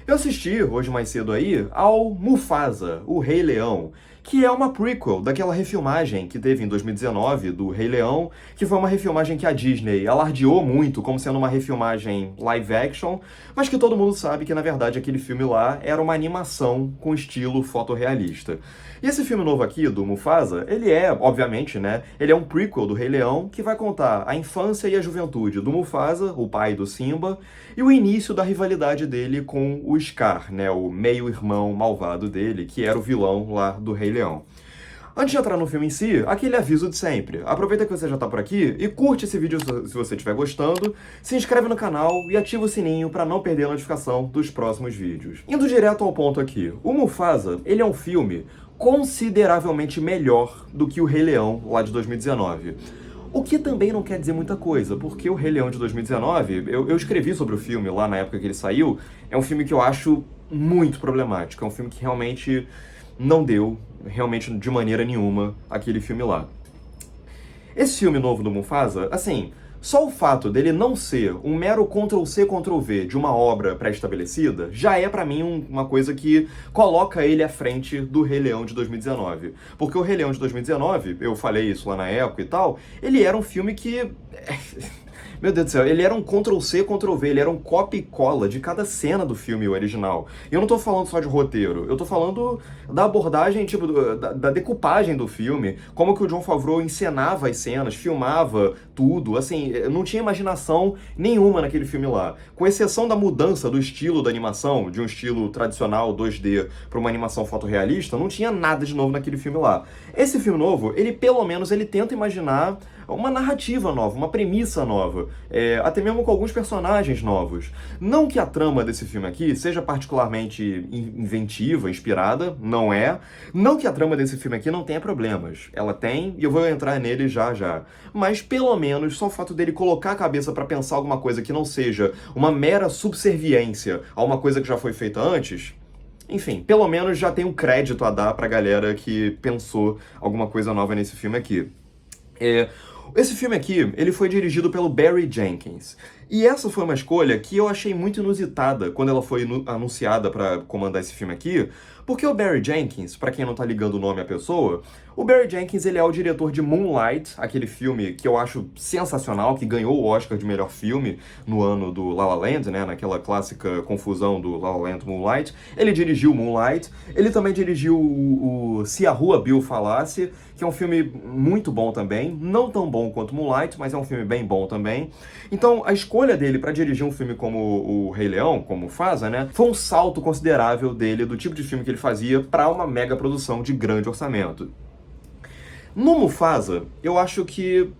Eu assisti, hoje mais cedo aí, ao Mufasa, o Rei Leão, que é uma prequel daquela refilmagem que teve em 2019 do Rei Leão, que foi uma refilmagem que a Disney alardeou muito como sendo uma refilmagem live action, mas que todo mundo sabe que, na verdade, aquele filme lá era uma animação com estilo fotorrealista. E esse filme novo aqui, do Mufasa, ele é, obviamente, né, ele é um prequel do Rei Leão, que vai contar a infância e a juventude do Mufasa, o pai do Simba, e o início da rivalidade dele com o Scar, né, o meio-irmão malvado dele, que era o vilão lá do Rei Leão. Antes de entrar no filme em si, aquele aviso de sempre. Aproveita que você já tá por aqui e curte esse vídeo se você estiver gostando, se inscreve no canal e ativa o sininho para não perder a notificação dos próximos vídeos. Indo direto ao ponto aqui, o Mufasa, ele é um filme consideravelmente melhor do que o Rei Leão lá de 2019. O que também não quer dizer muita coisa, porque o Rei Leão de 2019, eu escrevi sobre o filme lá na época que ele saiu, é um filme que eu acho muito problemático, é um filme que realmente não deu, realmente de maneira nenhuma, aquele filme lá. Esse filme novo do Mufasa, assim, só o fato dele não ser um mero Ctrl-C, Ctrl-V de uma obra pré-estabelecida, já é pra mim uma coisa que coloca ele à frente do Rei Leão de 2019. Porque o Rei Leão de 2019, eu falei isso lá na época e tal, ele era um filme que... Meu Deus do céu, ele era um Ctrl-C, Ctrl-V, ele era um copia e cola de cada cena do filme original. E eu não tô falando só de roteiro, eu tô falando da abordagem, tipo, da decupagem do filme, como que o Jon Favreau encenava as cenas, filmava tudo, assim, não tinha imaginação nenhuma naquele filme lá. Com exceção da mudança do estilo da animação, de um estilo tradicional 2D para uma animação fotorrealista, não tinha nada de novo naquele filme lá. Esse filme novo, ele pelo menos ele tenta imaginar uma narrativa nova, uma premissa nova, até mesmo com alguns personagens novos. Não que a trama desse filme aqui seja particularmente inventiva, inspirada, não é. Não que a trama desse filme aqui não tenha problemas. Ela tem, e eu vou entrar nele já já. Mas, pelo menos, só o fato dele colocar a cabeça pra pensar alguma coisa que não seja uma mera subserviência a uma coisa que já foi feita antes... Enfim, pelo menos já tem um crédito a dar pra galera que pensou alguma coisa nova nesse filme aqui. Esse filme aqui, ele foi dirigido pelo Barry Jenkins. E essa foi uma escolha que eu achei muito inusitada quando ela foi anunciada para comandar esse filme aqui, porque o Barry Jenkins, para quem não tá ligando o nome à pessoa, o Barry Jenkins, ele é o diretor de Moonlight, aquele filme que eu acho sensacional, que ganhou o Oscar de melhor filme no ano do La La Land, né, naquela clássica confusão do La La Land e Moonlight. Ele dirigiu Moonlight, ele também dirigiu o Se a Rua Bill Falasse, que é um filme muito bom também, não tão bom quanto Moonlight, mas é um filme bem bom também. Então, a escolha dele para dirigir um filme como o Rei Leão, como Mufasa, né, foi um salto considerável dele, do tipo de filme que ele fazia, para uma mega produção de grande orçamento. No Mufasa, eu acho que,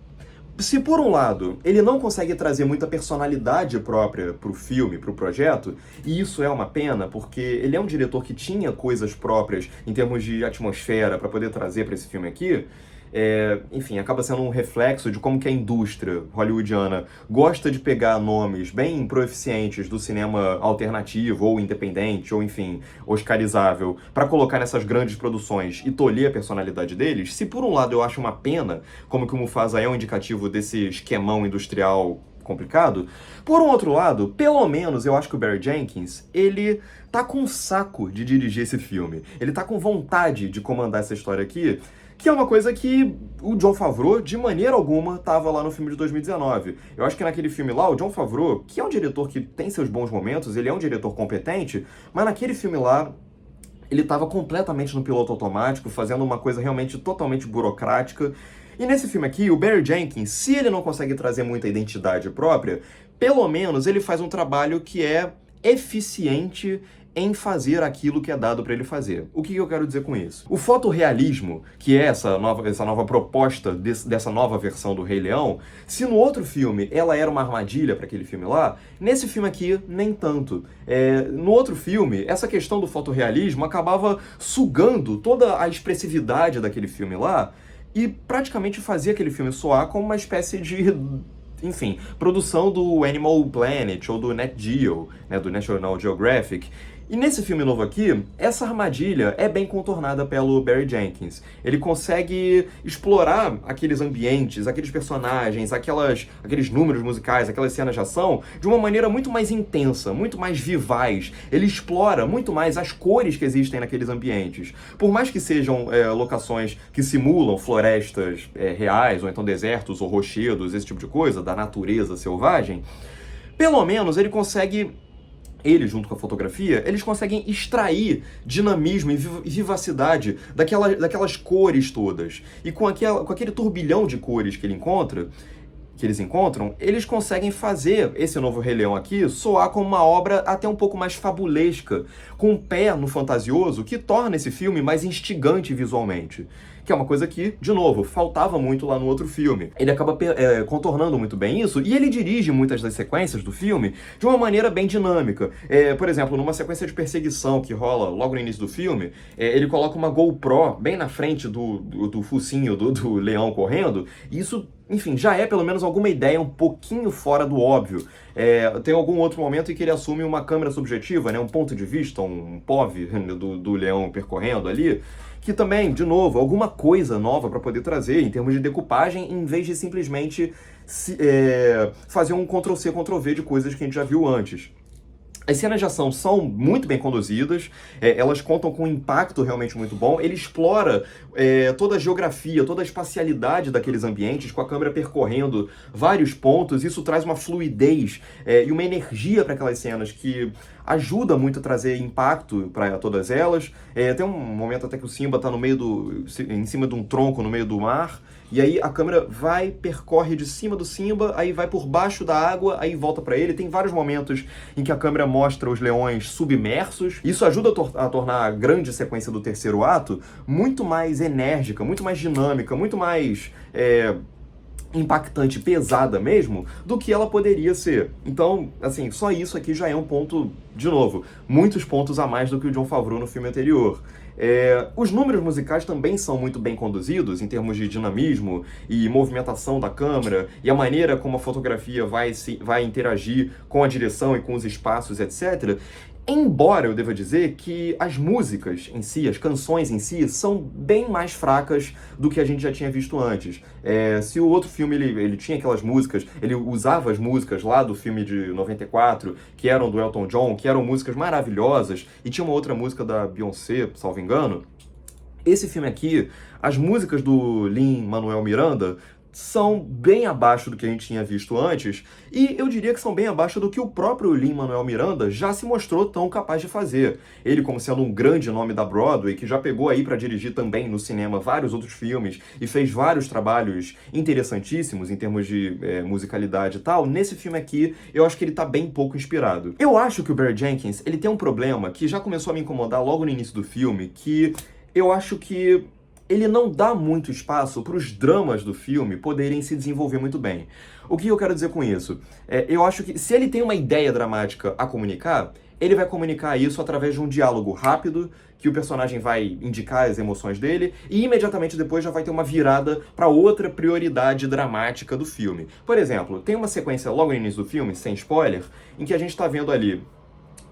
se por um lado ele não consegue trazer muita personalidade própria pro filme, pro projeto, e isso é uma pena, porque ele é um diretor que tinha coisas próprias em termos de atmosfera para poder trazer para esse filme aqui, enfim, acaba sendo um reflexo de como que a indústria hollywoodiana gosta de pegar nomes bem proeficientes do cinema alternativo, ou independente, ou enfim, oscarizável, para colocar nessas grandes produções e tolher a personalidade deles. Se por um lado eu acho uma pena, como que o Mufasa é um indicativo desse esquemão industrial complicado, por um outro lado, pelo menos eu acho que o Barry Jenkins, ele tá com um saco de dirigir esse filme. Ele tá com vontade de comandar essa história aqui, que é uma coisa que o Jon Favreau, de maneira alguma, estava lá no filme de 2019. Eu acho que naquele filme lá, o Jon Favreau, que é um diretor que tem seus bons momentos, ele é um diretor competente, mas naquele filme lá, ele estava completamente no piloto automático, fazendo uma coisa realmente totalmente burocrática. E nesse filme aqui, o Barry Jenkins, se ele não consegue trazer muita identidade própria, pelo menos ele faz um trabalho que é eficiente em fazer aquilo que é dado para ele fazer. O que eu quero dizer com isso? O fotorrealismo, que é essa nova proposta dessa nova versão do Rei Leão, se no outro filme ela era uma armadilha para aquele filme lá, nesse filme aqui, nem tanto. No outro filme, essa questão do fotorrealismo acabava sugando toda a expressividade daquele filme lá e praticamente fazia aquele filme soar como uma espécie de... enfim, produção do Animal Planet ou do Nat Geo, né, do National Geographic. E nesse filme novo aqui, essa armadilha é bem contornada pelo Barry Jenkins. Ele consegue explorar aqueles ambientes, aqueles personagens, aqueles números musicais, aquelas cenas de ação, de uma maneira muito mais intensa, muito mais vivaz. Ele explora muito mais as cores que existem naqueles ambientes. Por mais que sejam locações que simulam florestas reais, ou então desertos ou rochedos, esse tipo de coisa, da natureza selvagem, pelo menos ele, junto com a fotografia, eles conseguem extrair dinamismo e vivacidade daquelas cores todas. E com aquele turbilhão de cores que eles encontram, eles conseguem fazer esse novo Rei Leão aqui soar como uma obra até um pouco mais fabulesca, com um pé no fantasioso, que torna esse filme mais instigante visualmente. Que é uma coisa que, de novo, faltava muito lá no outro filme. Ele acaba contornando muito bem isso, e ele dirige muitas das sequências do filme de uma maneira bem dinâmica. Por exemplo, numa sequência de perseguição que rola logo no início do filme, ele coloca uma GoPro bem na frente do focinho do leão correndo, e isso, enfim, já é pelo menos alguma ideia um pouquinho fora do óbvio. Tem algum outro momento em que ele assume uma câmera subjetiva, né, um ponto de vista, um POV do leão percorrendo ali, que também, de novo, alguma coisa nova para poder trazer em termos de decupagem, em vez de simplesmente fazer um Ctrl-C, Ctrl-V de coisas que a gente já viu antes. As cenas de ação são muito bem conduzidas, elas contam com um impacto realmente muito bom. Ele explora toda a geografia, toda a espacialidade daqueles ambientes, com a câmera percorrendo vários pontos. Isso traz uma fluidez e uma energia para aquelas cenas que ajuda muito a trazer impacto para todas elas. Tem um momento até que o Simba está em cima de um tronco no meio do mar, e aí a câmera percorre de cima do Simba, aí vai por baixo da água, aí volta para ele. Tem vários momentos em que a câmera mostra os leões submersos. Isso ajuda a tornar a grande sequência do terceiro ato muito mais enérgica, muito mais dinâmica, muito mais impactante, pesada mesmo, do que ela poderia ser. Então, assim, só isso aqui já é um ponto, de novo, muitos pontos a mais do que o Jon Favreau no filme anterior. Os números musicais também são muito bem conduzidos em termos de dinamismo e movimentação da câmera e a maneira como a fotografia vai interagir com a direção e com os espaços, etc. Embora eu deva dizer que as músicas em si, as canções em si, são bem mais fracas do que a gente já tinha visto antes. Se o outro filme ele tinha aquelas músicas, ele usava as músicas lá do filme de 94, que eram do Elton John, que eram músicas maravilhosas, e tinha uma outra música da Beyoncé, salvo engano. Esse filme aqui, as músicas do Lin-Manuel Miranda são bem abaixo do que a gente tinha visto antes, e eu diria que são bem abaixo do que o próprio Lin-Manuel Miranda já se mostrou tão capaz de fazer. Ele, como sendo um grande nome da Broadway, que já pegou aí para dirigir também no cinema vários outros filmes e fez vários trabalhos interessantíssimos em termos de musicalidade e tal, nesse filme aqui eu acho que ele tá bem pouco inspirado. Eu acho que o Barry Jenkins, ele tem um problema que já começou a me incomodar logo no início do filme, que eu acho que ele não dá muito espaço para os dramas do filme poderem se desenvolver muito bem. O que eu quero dizer com isso? Eu acho que se ele tem uma ideia dramática a comunicar, ele vai comunicar isso através de um diálogo rápido, que o personagem vai indicar as emoções dele, e imediatamente depois já vai ter uma virada para outra prioridade dramática do filme. Por exemplo, tem uma sequência logo no início do filme, sem spoiler, em que a gente está vendo ali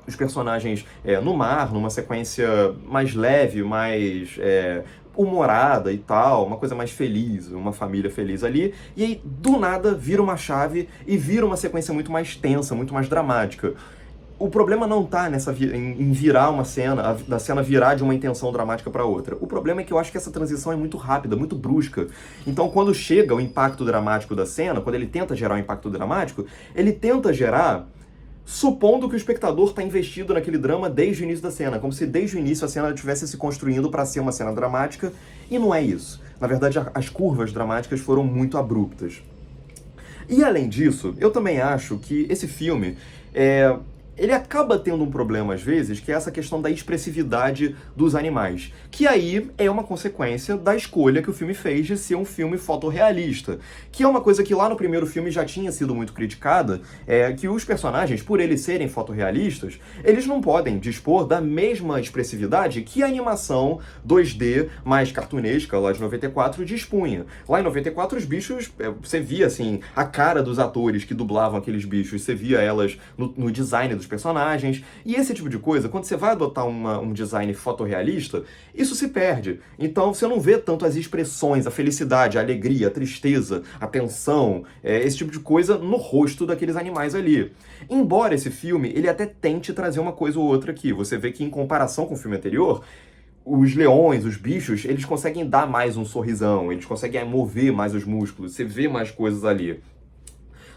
os personagens no mar, numa sequência mais leve, mais humorada e tal, uma coisa mais feliz, uma família feliz ali, e aí do nada vira uma chave e vira uma sequência muito mais tensa, muito mais dramática. O problema não tá em virar uma cena, da cena virar de uma intenção dramática para outra. O problema é que eu acho que essa transição é muito rápida, muito brusca. Então, quando chega o impacto dramático da cena, quando ele tenta gerar o impacto dramático, ele tenta gerar supondo que o espectador está investido naquele drama desde o início da cena, como se desde o início a cena estivesse se construindo para ser uma cena dramática, e não é isso. Na verdade, as curvas dramáticas foram muito abruptas. E além disso, eu também acho que esse filme ele acaba tendo um problema às vezes, que é essa questão da expressividade dos animais, que aí é uma consequência da escolha que o filme fez de ser um filme fotorrealista, que é uma coisa que lá no primeiro filme já tinha sido muito criticada, que os personagens, por eles serem fotorrealistas, eles não podem dispor da mesma expressividade que a animação 2D mais cartunesca lá de 94 dispunha. Lá em 94 os bichos, você via assim, a cara dos atores que dublavam aqueles bichos, você via elas no design dos dos personagens. E esse tipo de coisa, quando você vai adotar um design fotorrealista, isso se perde. Então você não vê tanto as expressões, a felicidade, a alegria, a tristeza, a tensão, esse tipo de coisa no rosto daqueles animais ali. Embora esse filme, ele até tente trazer uma coisa ou outra aqui. Você vê que em comparação com o filme anterior, os leões, os bichos, eles conseguem dar mais um sorrisão, eles conseguem mover mais os músculos, você vê mais coisas ali.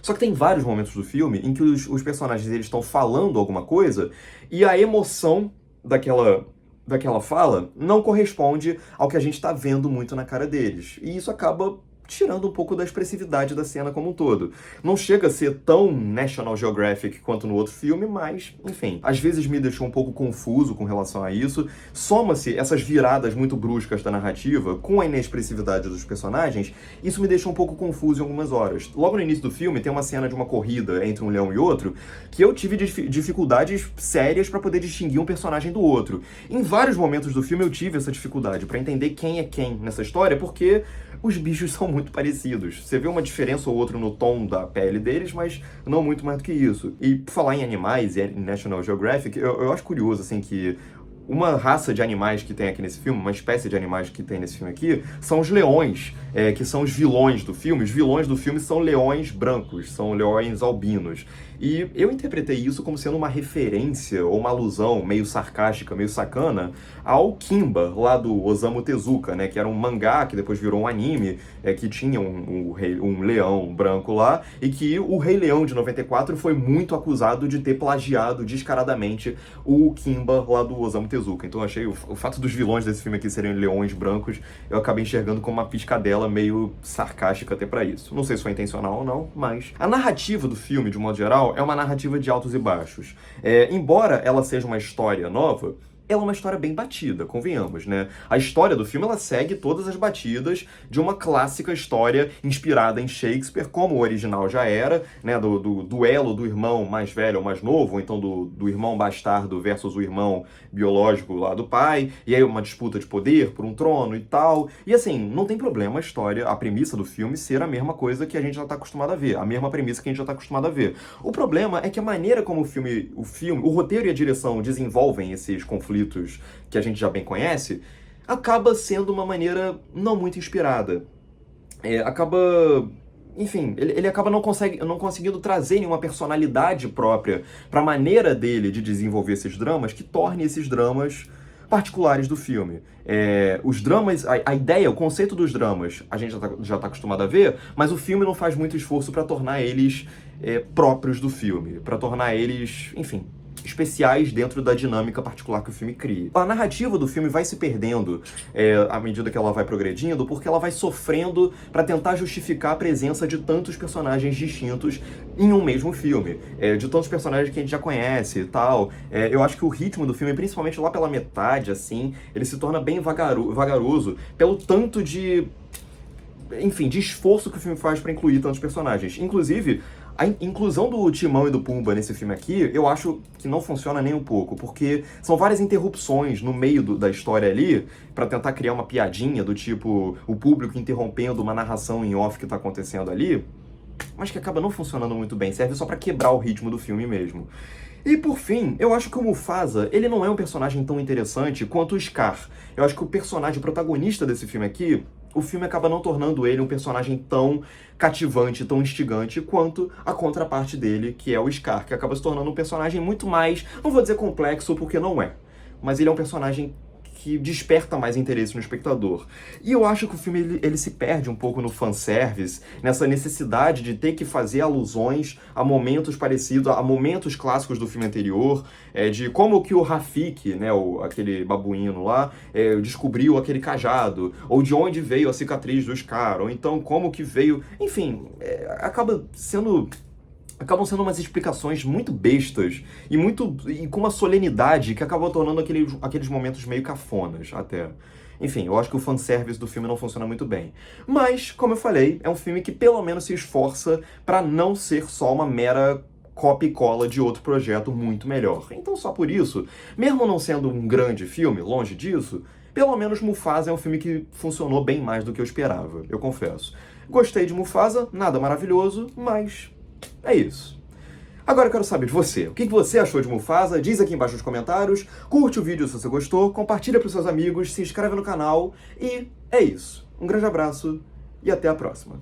Só que tem vários momentos do filme em que os personagens eles estão falando alguma coisa e a emoção daquela fala não corresponde ao que a gente está vendo muito na cara deles. E isso acaba tirando um pouco da expressividade da cena como um todo. Não chega a ser tão National Geographic quanto no outro filme, mas, enfim, às vezes me deixou um pouco confuso com relação a isso. Soma-se essas viradas muito bruscas da narrativa com a inexpressividade dos personagens, isso me deixou um pouco confuso em algumas horas. Logo no início do filme tem uma cena de uma corrida entre um leão e outro que eu tive dificuldades sérias para poder distinguir um personagem do outro. Em vários momentos do filme eu tive essa dificuldade para entender quem é quem nessa história, porque os bichos são muito parecidos. Você vê uma diferença ou outra no tom da pele deles, mas não muito mais do que isso. E por falar em animais e em National Geographic, eu acho curioso, assim, que uma raça de animais que tem aqui nesse filme, uma espécie de animais que tem nesse filme aqui, são os leões, que são os vilões do filme. Os vilões do filme são leões brancos, são leões albinos. E eu interpretei isso como sendo uma referência ou uma alusão meio sarcástica, meio sacana, ao Kimba, lá do Osamu Tezuka, né? Que era um mangá que depois virou um anime, que tinha um leão branco lá, e que o Rei Leão de 94 foi muito acusado de ter plagiado descaradamente o Kimba lá do Osamu Tezuka. Então eu achei o fato dos vilões desse filme aqui serem leões brancos, eu acabei enxergando como uma piscadela meio sarcástica até pra isso. Não sei se foi intencional ou não, mas a narrativa do filme, de um modo geral, é uma narrativa de altos e baixos. Embora ela seja uma história nova, ela é uma história bem batida, convenhamos, né? A história do filme, ela segue todas as batidas de uma clássica história inspirada em Shakespeare, como o original já era, né? Do duelo do irmão mais velho ou mais novo, ou então do irmão bastardo versus o irmão biológico lá do pai, e aí uma disputa de poder por um trono e tal. E assim, não tem problema a história, a premissa do filme ser a mesma coisa que a gente já tá acostumado a ver, a mesma premissa que a gente já tá acostumado a ver. O problema é que a maneira como o roteiro e a direção desenvolvem esses conflitos que a gente já bem conhece, acaba sendo uma maneira não muito inspirada. Enfim, ele acaba não conseguindo trazer nenhuma personalidade própria para a maneira dele de desenvolver esses dramas, que torne esses dramas particulares do filme. Os dramas, a ideia, o conceito dos dramas, a gente já tá acostumado a ver, mas o filme não faz muito esforço para tornar eles próprios do filme, para tornar eles, enfim, especiais dentro da dinâmica particular que o filme cria. A narrativa do filme vai se perdendo à medida que ela vai progredindo, porque ela vai sofrendo para tentar justificar a presença de tantos personagens distintos em um mesmo filme, de tantos personagens que a gente já conhece e tal. Eu acho que o ritmo do filme, principalmente lá pela metade, assim, ele se torna bem vagaroso pelo tanto de esforço que o filme faz para incluir tantos personagens. Inclusive, a inclusão do Timão e do Pumba nesse filme aqui, eu acho que não funciona nem um pouco, porque são várias interrupções no meio da história ali, pra tentar criar uma piadinha do tipo, o público interrompendo uma narração em off que tá acontecendo ali, mas que acaba não funcionando muito bem, serve só pra quebrar o ritmo do filme mesmo. E por fim, eu acho que o Mufasa, ele não é um personagem tão interessante quanto o Scar. Eu acho que o personagem protagonista desse filme aqui, o filme acaba não tornando ele um personagem tão cativante, tão instigante, quanto a contraparte dele, que é o Scar, que acaba se tornando um personagem muito mais, não vou dizer complexo, porque não é, mas ele é um personagem que desperta mais interesse no espectador. E eu acho que o filme ele se perde um pouco no fanservice, nessa necessidade de ter que fazer alusões a momentos parecidos, a momentos clássicos do filme anterior, de como que o Rafiki, né, aquele babuíno lá, descobriu aquele cajado, ou de onde veio a cicatriz do Scar, ou então como que veio... Enfim, acabam sendo umas explicações muito bestas e com uma solenidade que acabou tornando aqueles momentos meio cafonas, até. Enfim, eu acho que o fanservice do filme não funciona muito bem. Mas, como eu falei, é um filme que pelo menos se esforça para não ser só uma mera copia e cola de outro projeto muito melhor. Então, só por isso, mesmo não sendo um grande filme, longe disso, pelo menos Mufasa é um filme que funcionou bem mais do que eu esperava, eu confesso. Gostei de Mufasa, nada maravilhoso, mas... é isso. Agora eu quero saber de você. O que você achou de Mufasa? Diz aqui embaixo nos comentários. Curte o vídeo se você gostou, compartilha para os seus amigos, se inscreve no canal e é isso. Um grande abraço e até a próxima.